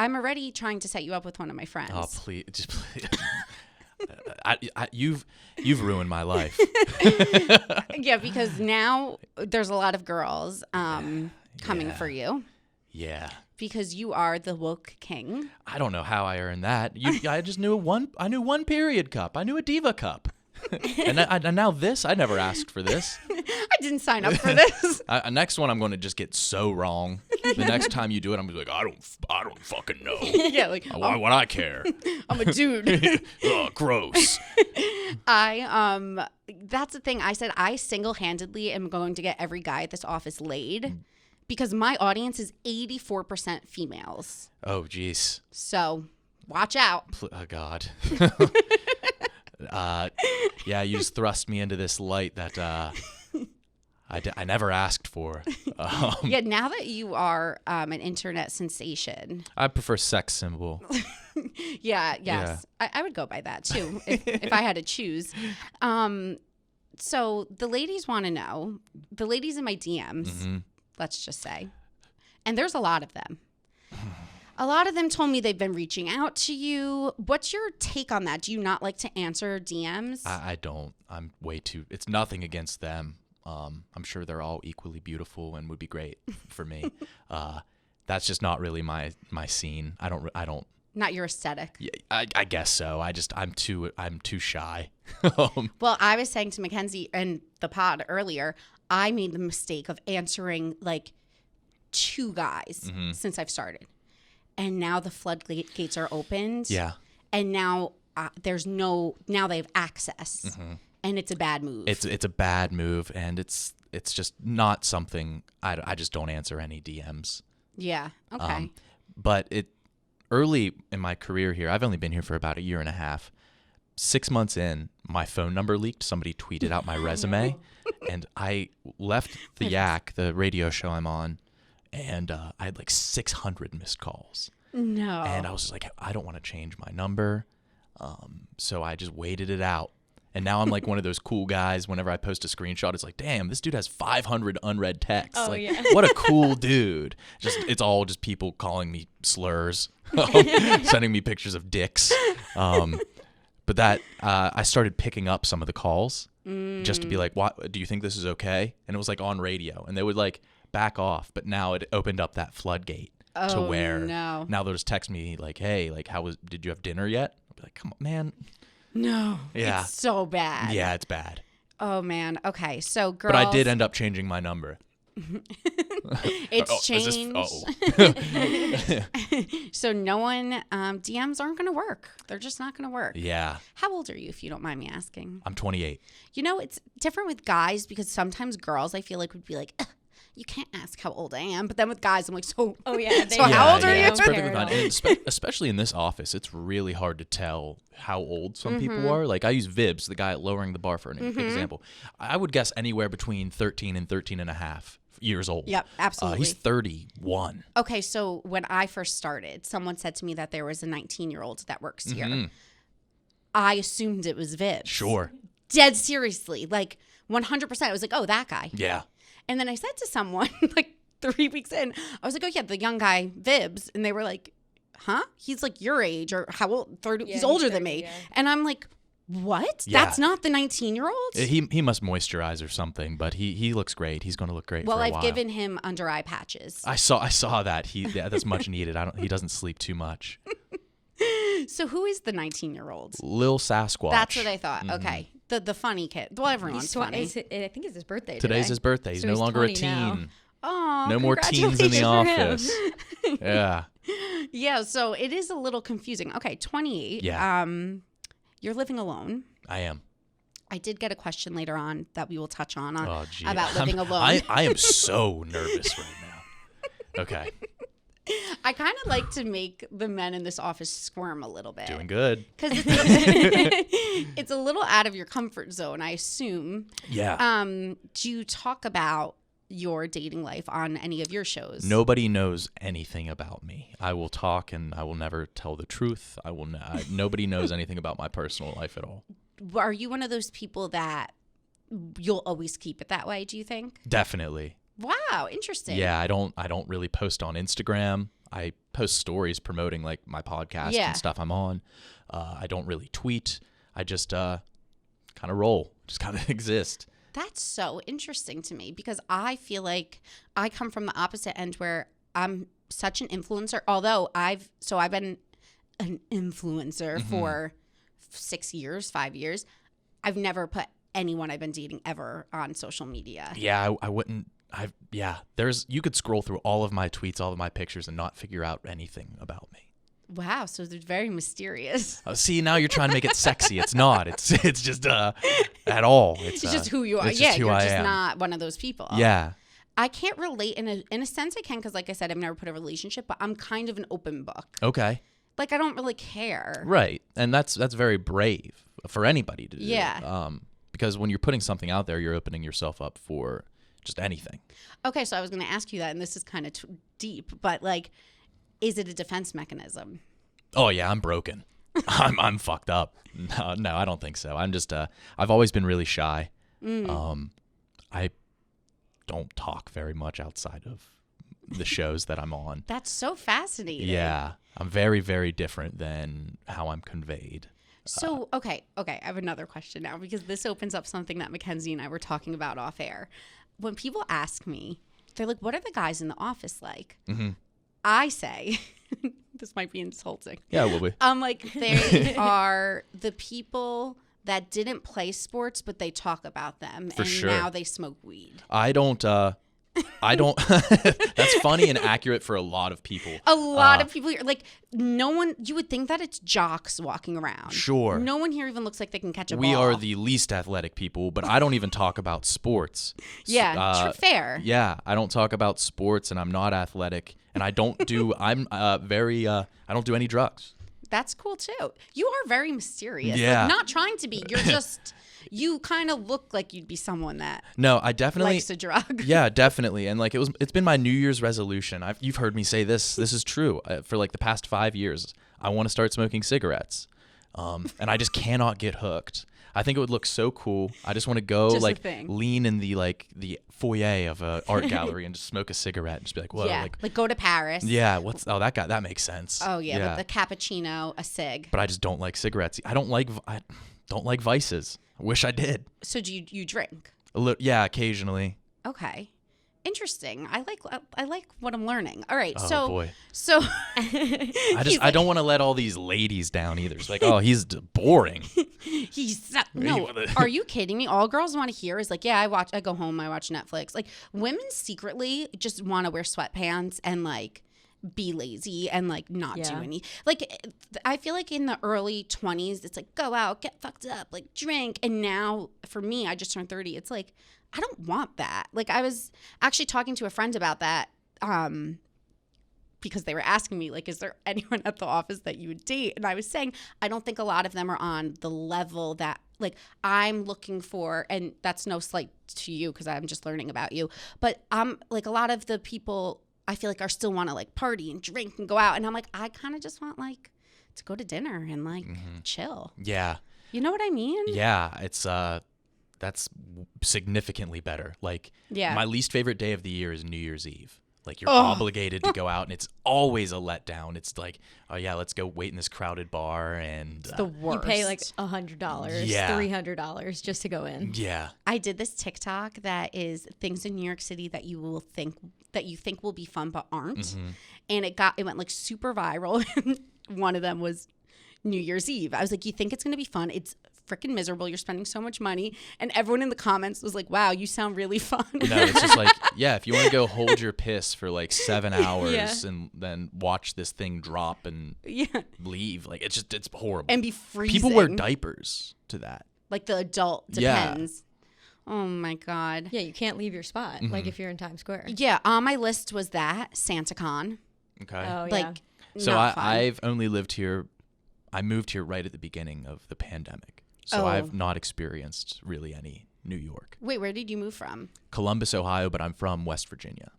I'm already trying to set you up with one of my friends. Oh, please. Just please. You've ruined my life. Yeah, because now there's a lot of girls coming for you. Yeah. Because you are the Wilk King. I don't know how I earned that. I just knew I knew one period cup. I knew a diva cup. and now this, I never asked for this. I didn't sign up for this. Next one, I'm going to just get so wrong. The next time you do it, I'm going to be like, I don't fucking know. Yeah, like Why would I care? I'm a dude. Ugh, gross. That's the thing. I said I single-handedly am going to get every guy at this office laid because my audience is 84% females. Oh, jeez. So watch out. Oh, God. Yeah, you just thrust me into this light that I never asked for. Yeah, now that you are an internet sensation. I prefer sex symbol. Yes. Yeah. I would go by that, too, if I had to choose. So the ladies want to know, the ladies in my DMs, let's just say, and there's a lot of them. A lot of them told me they've been reaching out to you. What's your take on that? Do you not like to answer DMs? I don't. I'm way too. It's nothing against them. I'm sure they're all equally beautiful and would be great for me. That's just not really my scene. I don't. Not your aesthetic. Yeah, I guess so. I'm too shy. Well, I was saying to Mackenzie in the pod earlier, I made the mistake of answering like 2 guys since I've started. And now the floodgates are opened. Yeah. And now now they have access. And it's a bad move. It's a bad move, and it's just not something I just don't answer any DMs. Yeah. Okay. But early in my career here, I've only been here for about a year and a half. 6 months in, my phone number leaked. Somebody tweeted out my resume, and I left the Yak, the radio show I'm on, and I had like 600 missed calls. No. And I was just like, I don't want to change my number. So I just waited it out. And now I'm like one of those cool guys. Whenever I post a screenshot, it's like, damn, this dude has 500 unread texts. Oh, like, yeah. What a cool dude. It's all just people calling me slurs, sending me pictures of dicks. But that I started picking up some of the calls just to be like, what, do you think this is okay? And it was like on radio. And they would like back off. But now it opened up that floodgate to where now they'll just text me like, hey, like, did you have dinner yet? I'll be like, come on, man. No. Yeah. It's so bad. Yeah, it's bad. Oh, man. Okay. So, girls. But I did end up changing my number. It's changed. So no one, DMs aren't going to work. They're just not going to work. Yeah. How old are you, if you don't mind me asking? I'm 28. You know, it's different with guys because sometimes girls, I feel like, would be like, you can't ask how old I am. But then with guys, I'm like, so how old are you? It's perfectly fine. And especially in this office, it's really hard to tell how old some people are. Like I use Vibs, the guy at Lowering the Bar for an example. I would guess anywhere between 13 and 13 and a half years old. Yep, absolutely. He's 31. Okay, so when I first started, someone said to me that there was a 19-year-old that works here. I assumed it was Vibs. Sure. Dead seriously. Like 100%. I was like, oh, that guy. Yeah. And then I said to someone like 3 weeks in, I was like, oh, yeah, the young guy, Vibs. And they were like, huh? He's like your age or how old? 30. Yeah, he's older than me. Yeah. And I'm like, what? Yeah. That's not the 19-year-old? He must moisturize or something, but he looks great. He's going to look great for a while. Well, I've given him under eye patches. I saw that. That's much needed. He doesn't sleep too much. So who is the 19-year-old? Lil Sasquatch. That's what I thought. Okay. The funny kid. Well, everyone's funny. I think it's his birthday Today's his birthday. He's no longer a teen. Now. Oh, no more teens in the office. Yeah. Yeah, so it is a little confusing. Okay, 28. Yeah. You're living alone. I am. I did get a question later on that we will touch on gee. about living alone. I am so nervous right now. Okay. I kind of like to make the men in this office squirm a little bit. Doing good. Because it's a little out of your comfort zone, I assume. Yeah. Do you talk about your dating life on any of your shows? Nobody knows anything about me. I will talk and I will never tell the truth. Nobody knows anything about my personal life at all. Are you one of those people that you'll always keep it that way, do you think? Definitely. Wow, interesting. Yeah, I don't really post on Instagram. I post stories promoting like my podcast and stuff I'm on. I don't really tweet. I just kind of roll, just kind of exist. That's so interesting to me because I feel like I come from the opposite end where I'm such an influencer. Although I've been an influencer for 6 years, 5 years. I've never put anyone I've been dating ever on social media. Yeah, I wouldn't. You could scroll through all of my tweets, all of my pictures, and not figure out anything about me. Wow, so they're very mysterious. See, now you're trying to make it sexy. It's not. It's just at all. It's just who you are. It's just who you're I just am. not one of those people. Yeah. I can't relate in a sense I can because like I said, I've never put a relationship, but I'm kind of an open book. Okay. Like I don't really care. Right. And that's very brave for anybody to do. Yeah. Because when you're putting something out there, you're opening yourself up for just anything. Okay, so I was going to ask you that, and this is kind of deep, but like, is it a defense mechanism? Oh yeah, I'm broken. I'm fucked up. No, I don't think so. I'm just I've always been really shy. I don't talk very much outside of the shows that I'm on. That's so fascinating. Yeah, I'm very, very different than how I'm conveyed. So, okay, I have another question now because this opens up something that Mackenzie and I were talking about off air. When people ask me, they're like, what are the guys in the office like? Mm-hmm. I say, this might be insulting. Yeah, it will be. I'm like, they are the people that didn't play sports, but they talk about them. For and sure. Now they smoke weed. I don't. That's funny and accurate for a lot of people. A lot of people here, like no one, you would think that it's jocks walking around. Sure. No one here even looks like they can catch a ball. We are the least athletic people, but I don't even talk about sports. Yeah, fair. Yeah, I don't talk about sports and I'm not athletic and I don't do, I don't do any drugs. That's cool too. You are very mysterious. Yeah. Like, not trying to be. You're just, you kind of look like you'd be someone that No, I definitely likes a drug. Yeah, definitely. And like it's been my New Year's resolution. You've heard me say this. This is true. For like the past 5 years, I want to start smoking cigarettes. And I just cannot get hooked. I think it would look so cool. I just want to go Just like lean in the foyer of an art gallery and just smoke a cigarette and just be like, whoa. Yeah, like go to Paris. Yeah, that makes sense. Oh yeah, with the cappuccino, a cig. But I just don't like cigarettes. I don't like vices. I wish I did. So do you drink? Yeah, occasionally. Okay. Interesting. I like what I'm learning. All right. Oh boy. So I don't want to let all these ladies down either. It's like, oh, he's boring. No. Are you kidding me? All girls want to hear is like, yeah, I go home, I watch Netflix. Like women secretly just want to wear sweatpants and like be lazy and like not do any. Like I feel like in the early 20s it's like go out, get fucked up, like drink. And now for me, I just turned 30. It's like I don't want that. Like I was actually talking to a friend about that because they were asking me like, is there anyone at the office that you would date? And I was saying I don't think a lot of them are on the level that like I'm looking for, and that's no slight to you because I'm just learning about you, but I'm like a lot of the people I feel like are still want to like party and drink and go out, and I'm like I kind of just want like to go to dinner and like chill. Yeah. You know what I mean? Yeah, it's that's significantly better. Like my least favorite day of the year is New Year's Eve. Like you're obligated to go out and it's always a letdown. It's like, oh yeah, let's go wait in this crowded bar and it's the worst. You pay like $100, $300 just to go in. Yeah. I did this TikTok that is things in New York City that you think will be fun but aren't. And it went like super viral. One of them was New Year's Eve. I was like, you think it's going to be fun? It's freaking miserable. You're spending so much money. And everyone in the comments was like, wow, you sound really fun. No, it's just like, yeah, if you want to go hold your piss for like 7 hours and then watch this thing drop and leave, like it's horrible. And be freezing. People wear diapers to that. Like the adult depends. Yeah. Oh my God. Yeah, you can't leave your spot, like if you're in Times Square. Yeah, on my list was that, SantaCon. Okay. Oh, yeah. Like, so I've only lived here, I moved here right at the beginning of the pandemic. So I've not experienced really any New York. Wait, where did you move from? Columbus, Ohio, but I'm from West Virginia.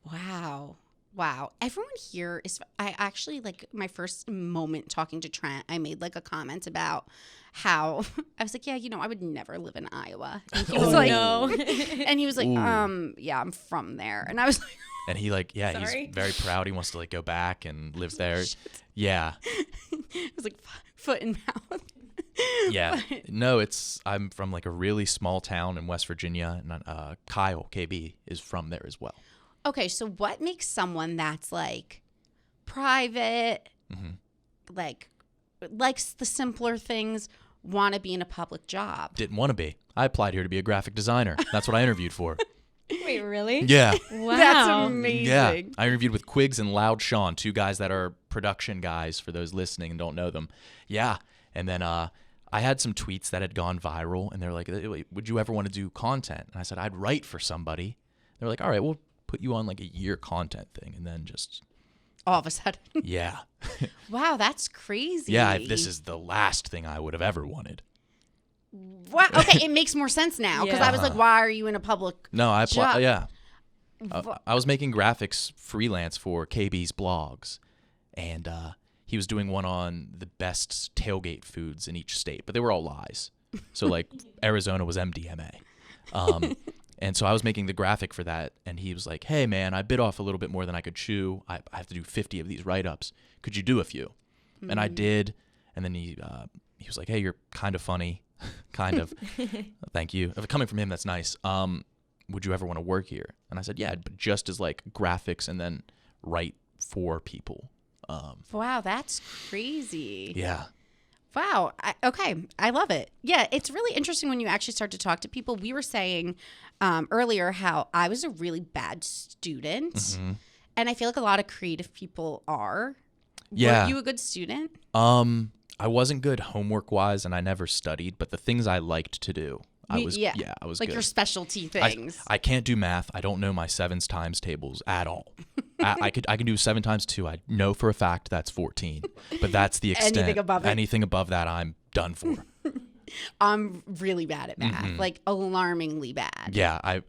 Wow. Wow. Everyone here is, I actually, like, my first moment talking to Trent, I made like a comment about how, I was like, yeah, I would never live in Iowa. And he was like, no. and he was like, yeah, I'm from there. And I was like, And he like, yeah, Sorry. he's very proud. He wants to like go back and live there. Yeah. it was like foot and mouth. Yeah. No, I'm from like a really small town in West Virginia, and Kyle KB is from there as well. Okay, so what makes someone that's like private, like likes the simpler things, want to be in a public job? Didn't want to be. I applied here to be a graphic designer. That's what I interviewed for. Wait, really? Yeah. Wow. That's amazing. Yeah. I interviewed with Quiggs and Loud Sean, two guys that are production guys for those listening and don't know them. Yeah. And then I had some tweets that had gone viral, and they're like, would you ever want to do content? And I said, I'd write for somebody. They're like, all right, we'll put you on like a year content thing, and then just All of a sudden. yeah. Wow, that's crazy. Yeah, this is the last thing I would have ever wanted. Wow. Okay, it makes more sense now because Yeah. I was like, why are you in a public No, I job? yeah. I was making graphics freelance for KB's blogs, and he was doing one on the best tailgate foods in each state, but they were all lies. So like Arizona was MDMA. And so I was making the graphic for that, and he was like, hey, man, I bit off a little bit more than I could chew. I have to do 50 of these write-ups. Could you do a few? And I did, and then he was like, hey, you're kind of funny. Kind of. Thank you. Coming from him, that's nice. Would you ever want to work here? And I said, yeah, but just as like graphics and then write for people. Wow, that's crazy. Yeah. Wow. Okay. I love it. Yeah, it's really interesting when you actually start to talk to people. We were saying earlier how I was a really bad student, and I feel like a lot of creative people are. Yeah. Were you a good student? I wasn't good homework wise, and I never studied, but the things I liked to do, I was like good. your specialty things. I can't do math. I don't know my sevens times tables at all. I can do 7 times 2. I know for a fact that's 14, but that's the extent. Anything above that, I'm done for. I'm really bad at math, like alarmingly bad. Yeah, I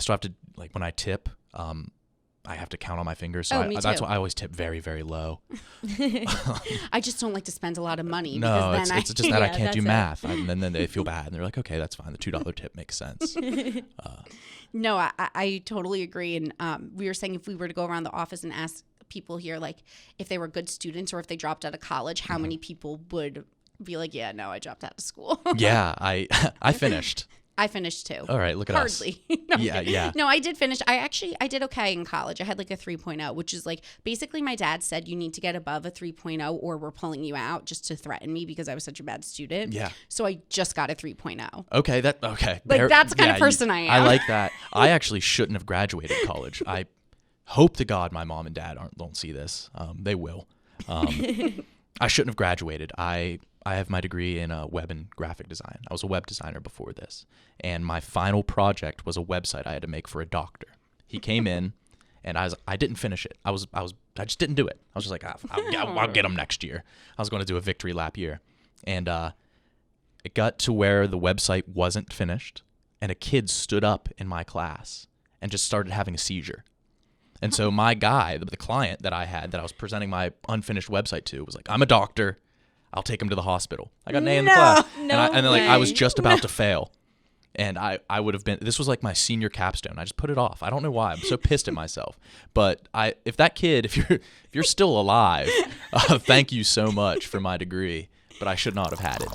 still have to, like when I tip, I have to count on my fingers. So me that's too. why I always tip very, very low. I just don't like to spend a lot of money. No, because then it's just that I can't do that's it. math. And then they feel bad. And they're like, okay, that's fine. The $2 tip makes sense. No, I totally agree. And we were saying if we were to go around the office and ask people here, like if they were good students or if they dropped out of college, how many people would be like, yeah, no, I dropped out of school. Yeah, I finished. I finished too. All right, look at us. Hardly. Yeah. No, I did finish. I did okay in college. I had like a 3.0, which is like basically my dad said you need to get above a 3.0 or we're pulling you out, just to threaten me because I was such a bad student. Yeah. So I just got a 3.0. Okay, Like that's the kind of person I am. I like that. I actually shouldn't have graduated college. I hope to God my mom and dad don't see this. They will. I shouldn't have graduated. I have my degree in web and graphic design. I was a web designer before this, and my final project was a website I had to make for a doctor. He came in, and I didn't finish it. I just didn't do it. I was just like, I'll get him next year. I was going to do a victory lap year, and it got to where the website wasn't finished, and a kid stood up in my class and just started having a seizure. And so my guy, the client that I had that I was presenting my unfinished website to, was like, I'm a doctor. I'll take him to the hospital. I got an A in the class. And then like I was just about to fail. And I would have been, this was like my senior capstone. I just put it off. I don't know why. I'm so pissed at myself. But if that kid, if you're still alive, thank you so much for my degree. But I should not have had it.